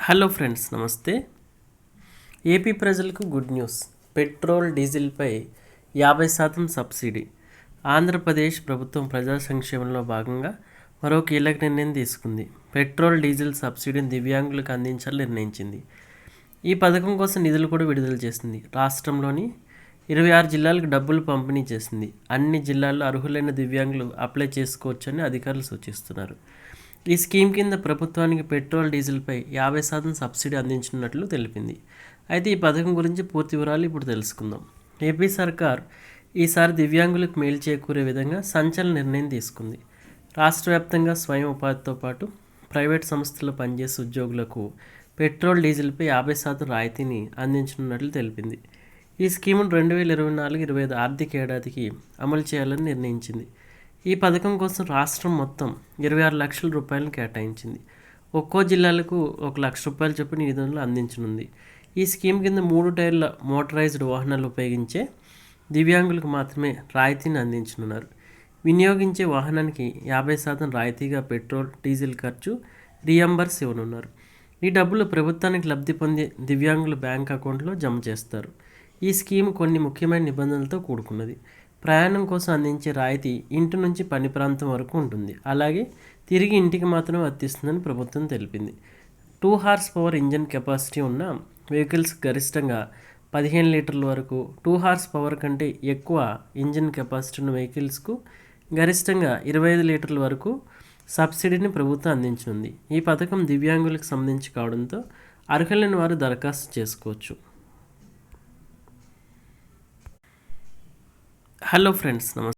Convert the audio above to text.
Hello friends, నమస్తే. AP ప్రజలకు good news. Petrol, డీజిల్పై 50% subsidy. Andhra Pradesh ప్రభుత్వం ప్రజా సంక్షేమంలో భాగంగా మరో కీలక నిర్ణయం తీసుకుంది. పెట్రోల్, డీజిల్ సబ్సిడీని దివ్యాంగులకు అందించాలని నిర్ణయించింది. ఈ పథకం కోసం నిధులు కూడా విడుదల చేసింది. రాష్ట్రంలోని 26 జిల్లాలకు డబ్బులు పంపిణీ చేసింది. అన్ని జిల్లాల్లో అర్హులైన దివ్యాంగులు అప్లై చేసుకోవచ్చని అధికారులు సూచిస్తున్నారు. ఈ స్కీమ్ కింద ప్రభుత్వానికి పెట్రోల్, డీజిల్పై 50% సబ్సిడీ అందించినట్లు తెలిపింది. అయితే ఈ పథకం గురించి పూర్తి వివరాలు ఇప్పుడు తెలుసుకుందాం. ఏపీ సర్కార్ ఈసారి దివ్యాంగులకు మేలు చేకూరే విధంగా సంచలన నిర్ణయం తీసుకుంది. రాష్ట్ర వ్యాప్తంగా స్వయం ఉపాధితో పాటు ప్రైవేట్ సంస్థల్లో పనిచేసే ఉద్యోగులకు పెట్రోల్, డీజిల్పై 50% రాయితీని అందించనున్నట్లు తెలిపింది. ఈ స్కీమును 2024-25 ఆర్థిక ఏడాదికి అమలు చేయాలని నిర్ణయించింది. ఈ పథకం కోసం రాష్ట్రం మొత్తం 26 లక్షల రూపాయలను కేటాయించింది. ఒక్కో జిల్లాలకు 1 లక్ష రూపాయల చొప్పున నిధులను అందించనుంది. ఈ స్కీమ్ కింద 3 టైర్ల మోటరైజ్డ్ వాహనాలు ఉపయోగించే దివ్యాంగులకు మాత్రమే రాయితీని అందించనున్నారు. వినియోగించే వాహనానికి 50% రాయితీగా పెట్రోల్, డీజిల్ ఖర్చు రీఎంబర్స్ ఇవ్వనున్నారు. ఈ డబ్బులు ప్రభుత్వానికి లబ్ధి పొందే దివ్యాంగుల బ్యాంక్ అకౌంట్లో జమ చేస్తారు. ఈ స్కీమ్ కొన్ని ముఖ్యమైన నిబంధనలతో కూడుకున్నది. ప్రయాణం కోసం అందించే రాయితీ ఇంటి నుంచి పని ప్రాంతం వరకు ఉంటుంది. అలాగే తిరిగి ఇంటికి మాత్రమే వర్తిస్తుందని ప్రభుత్వం తెలిపింది. 2 హార్స్ పవర్ ఇంజన్ కెపాసిటీ ఉన్న వెహికల్స్ గరిష్టంగా 15 లీటర్ల వరకు, 2 హార్స్ పవర్ కంటే ఎక్కువ ఇంజన్ కెపాసిటీ ఉన్న వెహికల్స్కు గరిష్టంగా 25 లీటర్ల వరకు సబ్సిడీని ప్రభుత్వం అందించనుంది. ఈ పథకం దివ్యాంగులకు సంబంధించి కావడంతో అర్హులైన వారు దరఖాస్తు చేసుకోవచ్చు. హలో ఫ్రెండ్స్, నమస్తే.